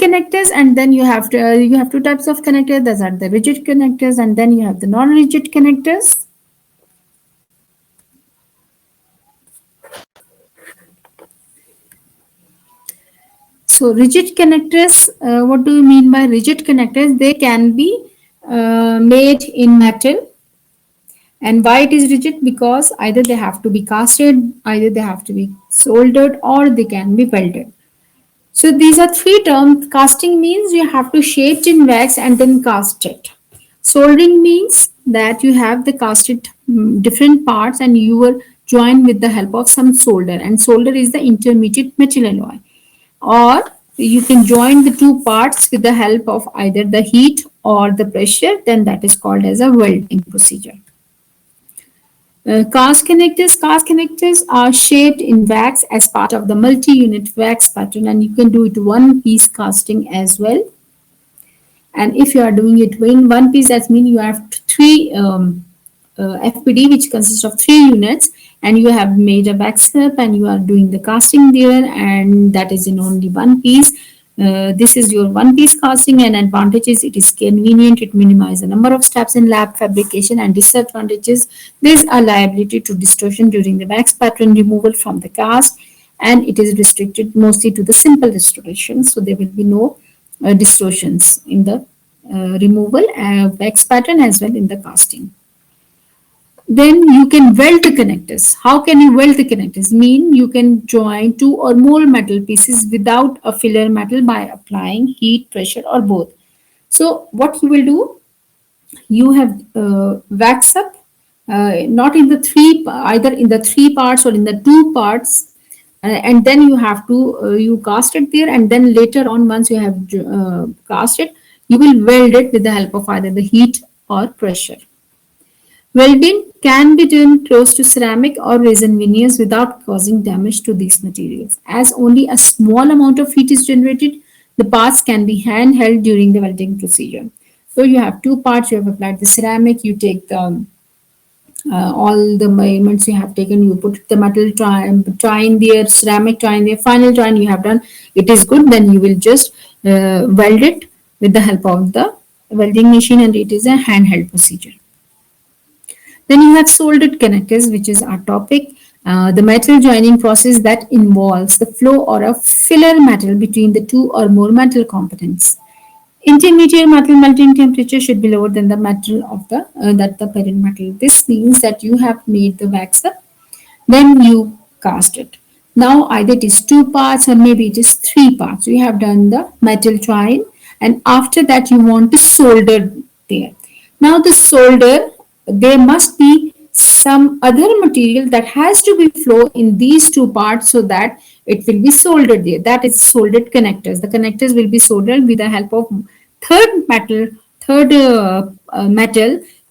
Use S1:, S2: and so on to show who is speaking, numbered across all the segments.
S1: connectors, and then you have two types of connectors. Those are the rigid connectors, and then you have the non-rigid connectors. So rigid connectors, what do you mean by rigid connectors? They can be made in metal. And why it is rigid? Because either they have to be casted, either they have to be soldered, or they can be welded. So these are three terms. Casting means you have to shape it in wax and then cast it. Soldering means that you have the casted different parts and you were joined with the help of some solder, and solder is the intermediate metal alloy. Or you can join the two parts with the help of either the heat or the pressure, then that is called as a welding procedure. Cast connectors are shaped in wax as part of the multi-unit wax pattern, and you can do it one piece casting as well. And if you are doing it in one piece, that means you have three FPD, which consists of three units, and you have made a wax up and you are doing the casting there, and that is in only one piece. This is your one piece casting, and advantage is it is convenient, it minimizes the number of steps in lab fabrication, and disadvantages, there is a liability to distortion during the wax pattern removal from the cast, and it is restricted mostly to the simple restoration, so there will be no distortions in the removal wax pattern as well in the casting. Then you can weld the connectors. How can you weld the connectors? Mean you can join two or more metal pieces without a filler metal by applying heat, pressure, or both. So what you will do, you have wax up, not in the three, either in the three parts or in the two parts, and then you have to you cast it there, and then later on, once you have cast it, you will weld it with the help of either the heat or pressure. Welding can be done close to ceramic or resin veneers without causing damage to these materials. As only a small amount of heat is generated, the parts can be handheld during the welding procedure. So you have two parts, you have applied the ceramic, you take the all the measurements you have taken, you put the metal try in there, ceramic try in there, final try you have done, it is good, then you will just weld it with the help of the welding machine, and it is a handheld procedure. Then you have soldered connectors, which is our topic. The metal joining process that involves the flow or a filler metal between the two or more metal components. Intermediate metal melting temperature should be lower than the metal of the parent metal. This means that you have made the wax up, then you cast it. Now either it is two parts or maybe it is three parts. You have done the metal trial, and after that you want to solder there. Now the solder, there must be some other material that has to be flow in these two parts so that it will be soldered there. That is soldered connectors. The connectors will be soldered with the help of third metal,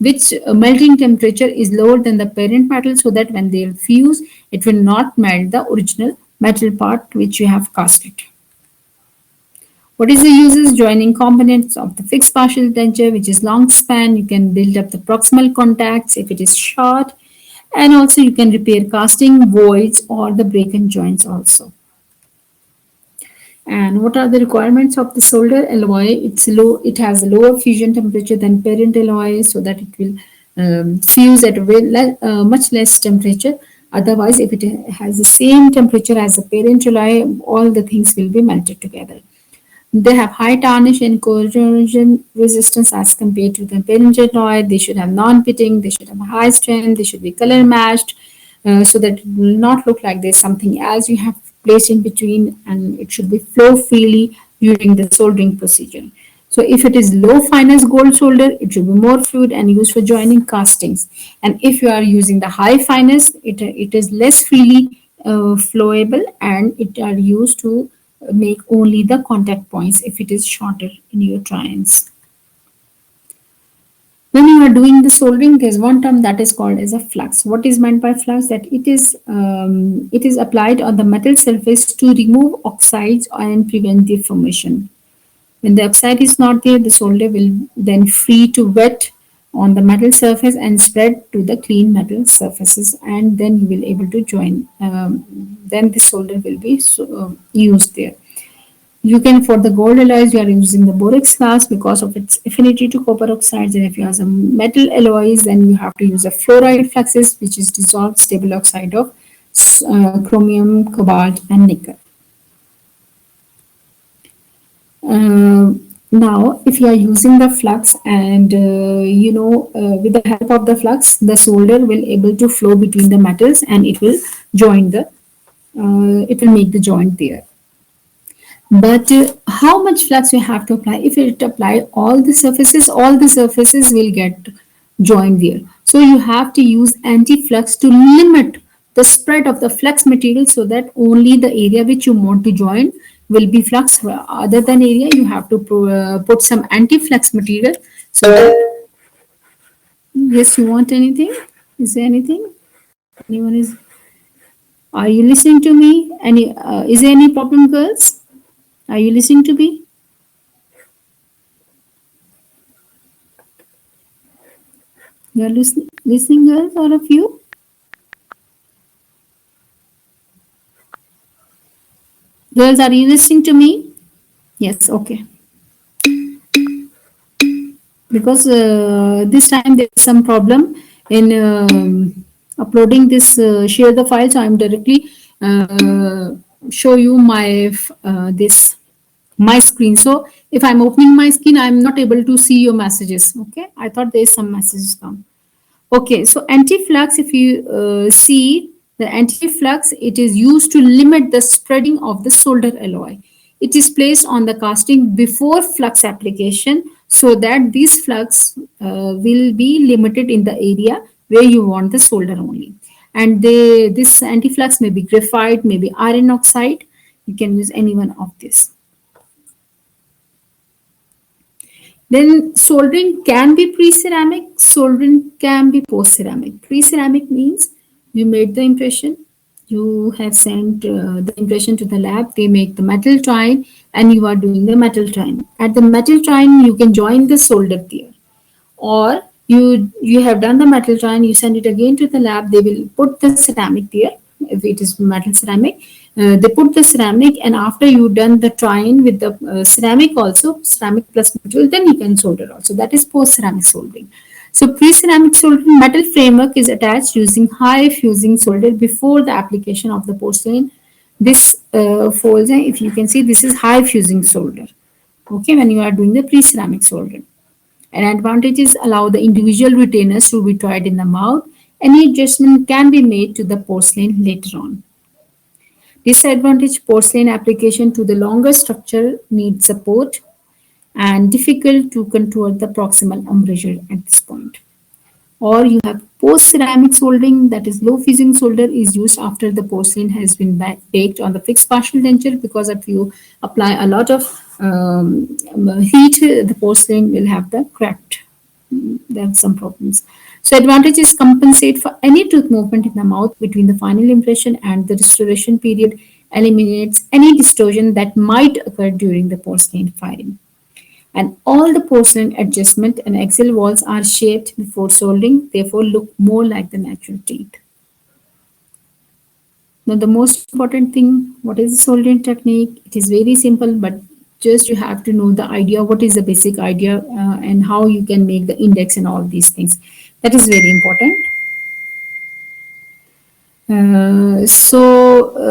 S1: which melting temperature is lower than the parent metal, so that when they fuse, it will not melt the original metal part which you have casted. What is the uses? Joining components of the fixed partial denture, which is long span. You can build up the proximal contacts if it is short, and also you can repair casting voids or the break and joints also. And what are the requirements of the solder alloy? It has a lower fusion temperature than parent alloy, so that it will fuse at a much less temperature. Otherwise, if it has the same temperature as the parent alloy, all the things will be melted together. They have high tarnish and corrosion resistance as compared to the parent alloy. They should have non-pitting. They should have high strength. They should be color matched, so that it will not look like there's something else you have placed in between, and it should be flow freely during the soldering procedure. So if it is low fineness gold solder, it should be more fluid and used for joining castings. And if you are using the high fineness, it is less freely flowable, and it are used to make only the contact points if it is shorter in your trions. When you are doing the soldering, there's one term that is called as a flux. What is meant by flux? That it is applied on the metal surface to remove oxides and prevent deformation. When the oxide is not there, the solder will then free to wet on the metal surface and spread to the clean metal surfaces, and then you will able to join. Then the solder will be used there. You can, for the gold alloys, you are using the borax flask because of its affinity to copper oxides. And if you have some metal alloys, then you have to use a fluoride fluxes, which is dissolved stable oxide of chromium, cobalt, and nickel. Uh, Now, if you are using the flux and with the help of the flux, the solder will able to flow between the metals and it will join the, it will make the joint there. But how much flux we have to apply? If it apply all the surfaces will get joined there. So you have to use anti-flux to limit the spread of the flux material so that only the area which you want to join will be flux. Other than area, you have to put some anti-flux material. So that, yes, you want anything? Is there anything? Anyone is? Are you listening to me? Any? Is there any problem, girls? Are you listening to me? You are listening, girls, all of you? Girls, are you listening to me? Yes, okay. Because this time there is some problem in uploading this, share the file, so I'm directly show you my this my screen. So if I'm opening my screen, I'm not able to see your messages. Okay, I thought there is some messages come. Okay, so anti-flux, if you see the anti-flux, it is used to limit the spreading of the solder alloy. It is placed on the casting before flux application so that this flux will be limited in the area where you want the solder only. And this anti-flux may be graphite, maybe iron oxide. You can use any one of this. Then soldering can be pre-ceramic, soldering can be post-ceramic. Pre-ceramic means you made the impression, you have sent the impression to the lab, they make the metal tine and you are doing the metal tine. At the metal tine, you can join the solder there. Or you have done the metal tine, you send it again to the lab, they will put the ceramic there. If it is metal ceramic, they put the ceramic, and after you done the tine with the ceramic also, ceramic plus material, then you can solder also. That is post ceramic soldering. So pre-ceramic soldering, metal framework is attached using high fusing solder before the application of the porcelain. This folds, if you can see, this is high fusing solder. Okay, when you are doing the pre-ceramic soldering. And advantages allow the individual retainers to be tried in the mouth. Any adjustment can be made to the porcelain later on. Disadvantage, porcelain application to the longer structure needs support and difficult to control the proximal embrasure at this point. Or you have post ceramic soldering, that is low fusing solder is used after the porcelain has been baked on the fixed partial denture, because if you apply a lot of heat, the porcelain will have the cracked. There are some problems. So advantages compensate for any tooth movement in the mouth between the final impression and the restoration period, eliminates any distortion that might occur during the porcelain firing. And all the porcelain adjustment and axial walls are shaped before soldering, therefore look more like the natural teeth. Now the most important thing, what is the soldering technique? It is very simple, but just you have to know the idea, what is the basic idea and how you can make the index and all these things. That is very important.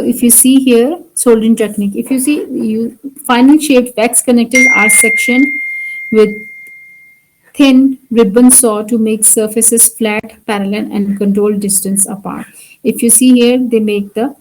S1: If you see here, soldering technique, if you see, you final shaped wax connectors are sectioned with thin ribbon saw to make surfaces flat, parallel, and control distance apart. If you see here, they make the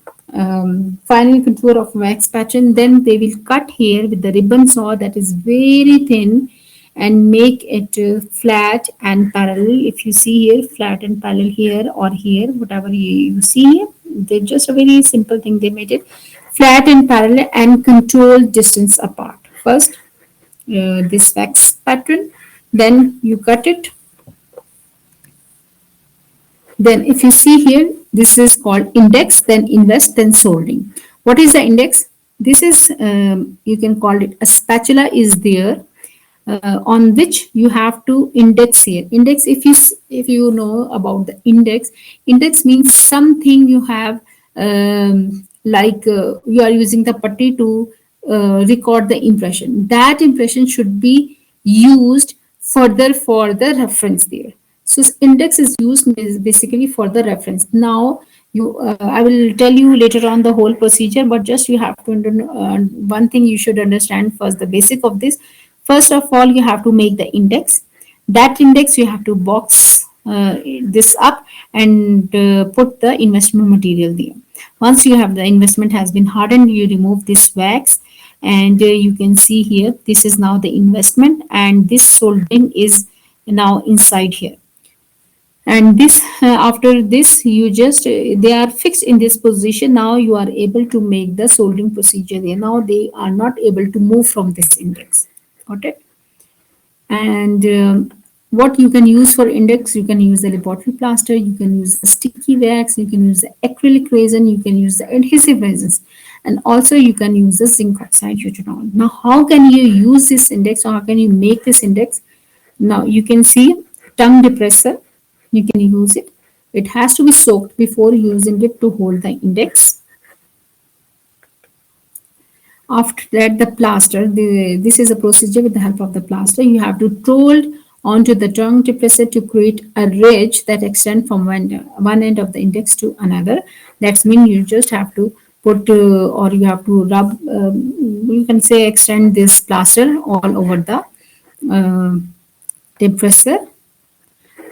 S1: final contour of wax pattern. Then they will cut here with the ribbon saw that is very thin and make it flat and parallel. If you see here, flat and parallel here or here, whatever you see here, they're just a very simple thing. They made it flat and parallel and control distance apart. First, this wax pattern, then you cut it. Then if you see here, this is called index, then invest, then soldering. What is the index? This is, you can call it a spatula is there on which you have to index here. Index, if you know about the index, index means something you have, you are using the putty to record the impression. That impression should be used further for the reference there. So index is used basically for the reference. Now I will tell you later on the whole procedure, but just you have to one thing you should understand first, the basic of this. First of all, you have to make the index. That index you have to box this up and put the investment material there. Once you have the investment has been hardened, you remove this wax, and you can see here this is now the investment, and this soldering is now inside here. And this after this you just they are fixed in this position. Now you are able to make the soldering procedure there. Now they are not able to move from this index. Got it? And what you can use for index, you can use the laboratory plaster, you can use the sticky wax, you can use the acrylic resin, you can use the adhesive resins, and also you can use the zinc oxide eugenol. Now how can you use this index, or how can you make this index? Now you can see tongue depressor, you can use it. It has to be soaked before using it to hold the index. After that, the plaster, this is a procedure with the help of the plaster. You have to roll onto the tongue depressor to create a ridge that extends from one end of the index to another. That means you just have to put or you have to rub, you can say extend this plaster all over the uh, depressor.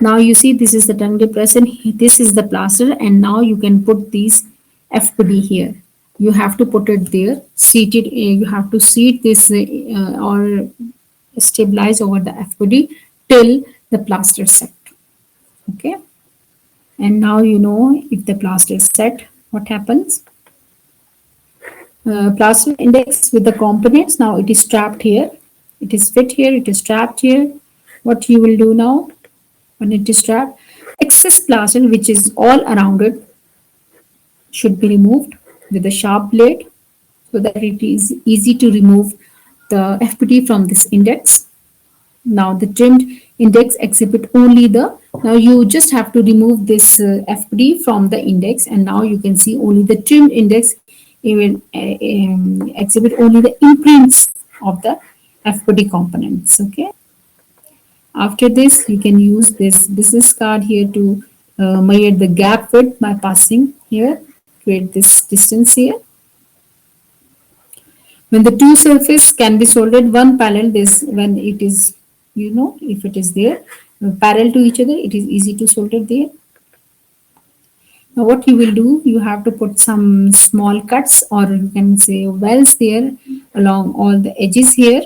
S1: Now you see this is the tongue depressor, this is the plaster, and now you can put these FPD here. You have to put it there, seat it, you have to seat this or stabilize over the FPD till the plaster set. Okay. And now you know if the plaster is set, what happens. Plaster index with the components, now it is strapped here. It is fit here, it is strapped here. What you will do now, when it is strapped, excess plaster which is all around it should be removed with a sharp blade so that it is easy to remove the FPD from this index. Now the trimmed index exhibit only the, now you just have to remove this FPD from the index, and now you can see only the trimmed index even exhibit only the imprints of the FPD components. Okay. After this, you can use this business card here to measure the gap width by passing here, create this distance here. When the two surfaces can be soldered one parallel, this when it is, you know, if it is there parallel to each other, it is easy to solder there. Now what you will do, you have to put some small cuts, or you can say wells there along all the edges here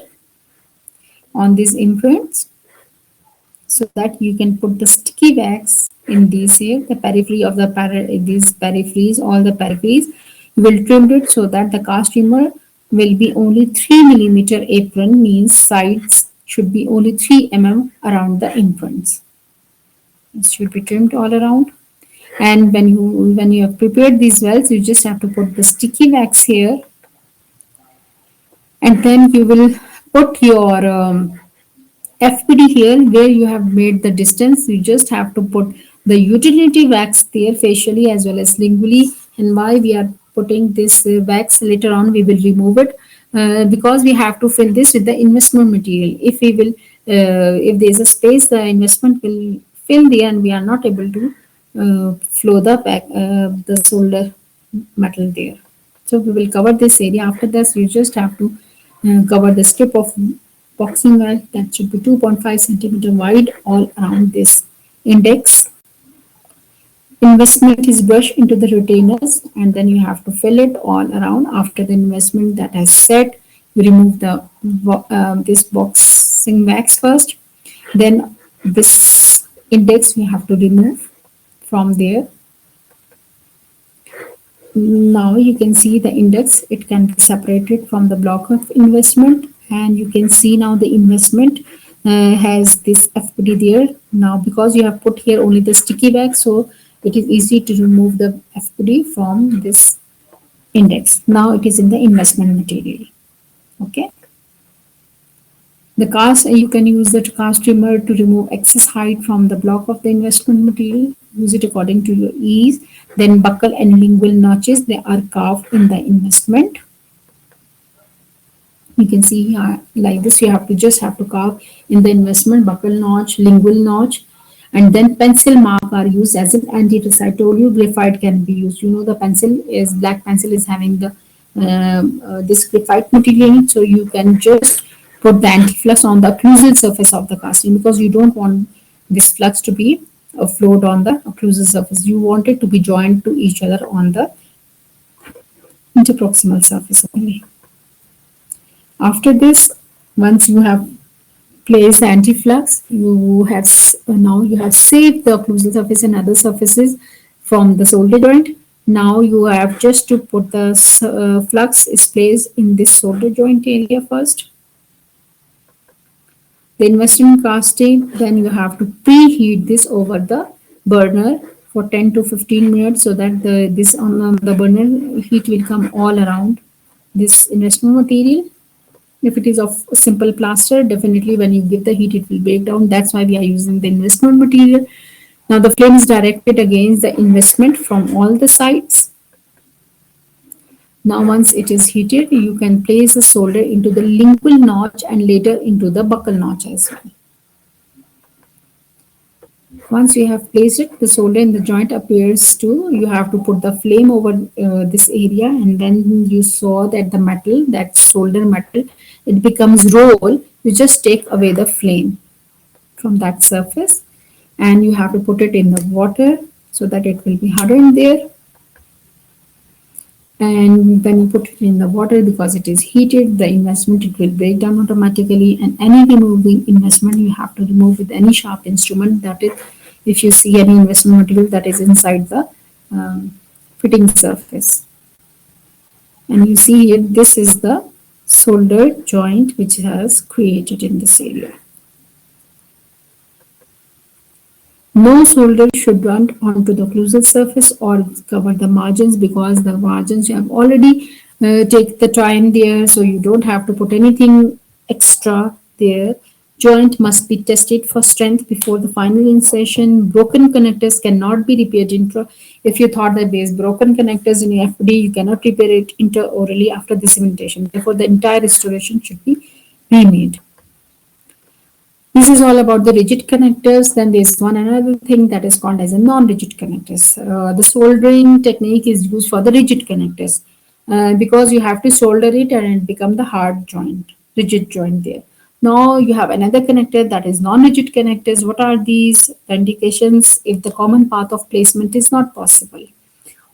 S1: on these imprints, so that you can put the sticky wax in these here, the periphery of the these peripheries, all the peripheries. You will trim it so that the cast trimmer will be only 3 millimeter apron, means sides should be only 3 mm around the imprints. It should be trimmed all around. And when you have prepared these wells, you just have to put the sticky wax here, and then you will put your FPD here where you have made the distance. You just have to put the utility wax there facially as well as lingually. And why we are putting this wax later on, we will remove it because we have to fill this with the investment material. If we will, if there is a space, the investment will fill there, and we are not able to flow the solder metal there. So we will cover this area. After this, you just have to cover the strip of boxing well that should be 2.5 centimeter wide all around this index. Investment is brushed into the retainers, and then you have to fill it all around. After the investment that has set, you remove the this boxing wax first, then this index we have to remove from there. Now you can see the index, it can be separated from the block of investment, and you can see now the investment has this FPD there. Now because you have put here only the sticky wax, so it is easy to remove the FPD from this index. Now it is in the investment material. Okay. The cast, you can use the cast trimmer to remove excess height from the block of the investment material. Use it according to your ease. Then buckle and lingual notches, they are carved in the investment. You can see here like this. You have to just have to carve in the investment buckle notch, lingual notch, and then pencil mark are used as an anti-twist. I told you graphite can be used. You know the pencil is black pencil is having the this graphite material in it, so you can just put the anti-flux on the occlusal surface of the casting because you don't want this flux to be afloat on the occlusal surface. You want it to be joined to each other on the interproximal surface only. After this, once you have placed the anti-flux, you have now you have saved the occlusal surface and other surfaces from the solder joint. Now you have just to put the flux is placed in this solder joint area first. The investment casting, then you have to preheat this over the burner for 10 to 15 minutes so that this on the burner heat will come all around this investment material. If it is of simple plaster, definitely when you give the heat, it will break down. That's why we are using the investment material. Now the flame is directed against the investment from all the sides. Now once it is heated, you can place the solder into the lingual notch and later into the buckle notch as well. Once you have placed it, the solder in the joint appears to, you have to put the flame over this area, and then you saw that the metal, that solder metal, it becomes roll. You just take away the flame from that surface and you have to put it in the water so that it will be hardened there. And when you put it in the water, because it is heated, the investment, it will break down automatically, and any removing investment you have to remove with any sharp instrument. That is, if you see any investment material that is inside the fitting surface. And you see here, this is the solder joint which has created in this area. No solder should run onto the occlusal surface or cover the margins, because the margins you have already take the time there, so you don't have to put anything extra there. Joint must be tested for strength before the final insertion. Broken connectors cannot be repaired if you thought that there is broken connectors in your FD, you cannot repair it intraorally after the cementation. Therefore, the entire restoration should be remade. This is all about the rigid connectors. Then there's one another thing that is called as a non-rigid connectors. The soldering technique is used for the rigid connectors because you have to solder it and it become the hard joint, rigid joint there. Now you have another connector that is non-rigid connectors. What are these indications? If the common path of placement is not possible,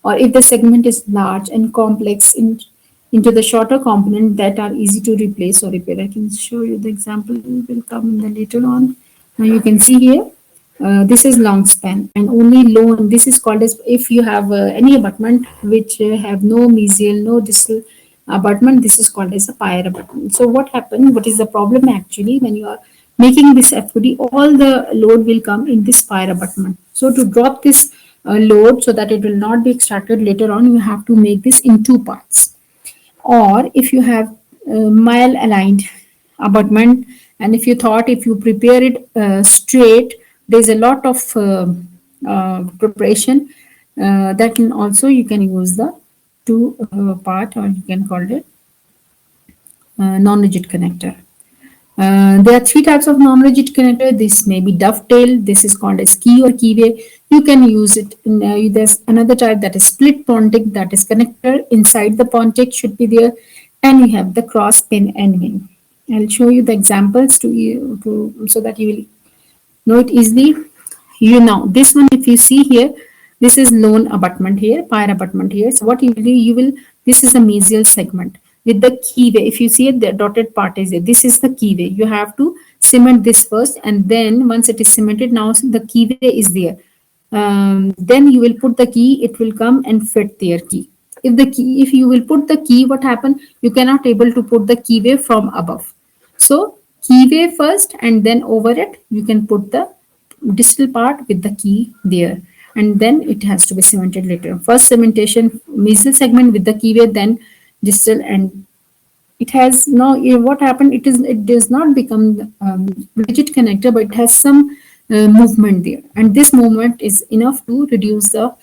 S1: or if the segment is large and complex into the shorter component that are easy to replace or repair. I can show you the example, will come in the later on. Now you can see here, this is long span and only low, and this is called as, if you have any abutment which have no mesial, no distal abutment, this is called as a pier abutment. So what happened, what is the problem actually when you are making this FOD, all the load will come in this pier abutment. So to drop this load so that it will not be extracted later on, you have to make this in two parts. Or if you have mile aligned abutment, and if you thought if you prepare it straight, there's a lot of preparation, that can also, you can use the two part, or you can call it non-rigid connector. There are three types of non-rigid connector. This may be dovetail. This is called as key or keyway. You can use it. There's another type that is split pontic, that is connector inside the pontic should be there, and you have the cross pin ending. I'll show you the examples to you so that you will know it easily. You know this one, if you see here, this is lone abutment here, pier abutment here. So what you will do, this is a mesial segment with the keyway. If you see it, the dotted part is there. This is the keyway. You have to cement this first, and then once it is cemented, now the keyway is there. Then you will put the key, it will come and fit their key. If you will put the key, what happen? You cannot able to put the keyway from above. So keyway first, and then over it you can put the distal part with the key there, and then it has to be cemented later. First cementation, mesial segment with the keyway, then distal, and it has now, what happened, it does not become rigid connector, but it has some movement there, and this movement is enough to reduce the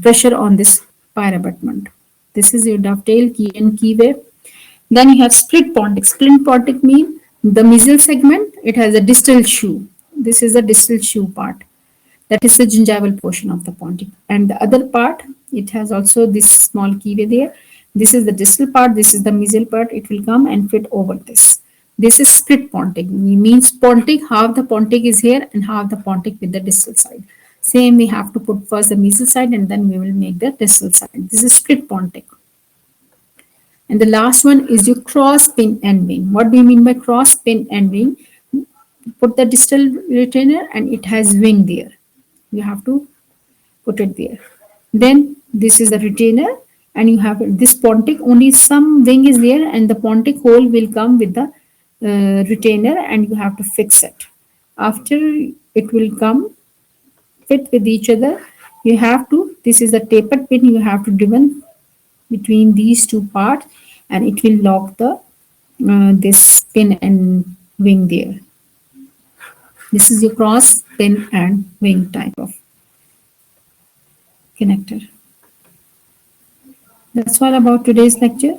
S1: pressure on this pier abutment. This is your dovetail, key and keyway. Then you have split pontic. Split pontic mean the mesial segment, it has a distal shoe. This is the distal shoe part. That is the gingival portion of the pontic. And the other part, it has also this small keyway there. This is the distal part, this is the mesial part. It will come and fit over this. This is split pontic. Means pontic, half the pontic is here and half the pontic with the distal side. Same, we have to put first the mesial side and then we will make the distal side. This is split pontic. And the last one is your cross pin and wing. What do you mean by cross pin and wing? Put the distal retainer and it has wing there. You have to put it there. Then this is the retainer and you have this pontic, only some wing is there and the pontic hole will come with the retainer and you have to fix it. After it will come fit with each other, you have to, this is the tapered pin, you have to driven between these two parts and it will lock the this pin and wing there. This is your cross pin and wing type of connector. That's all about today's lecture.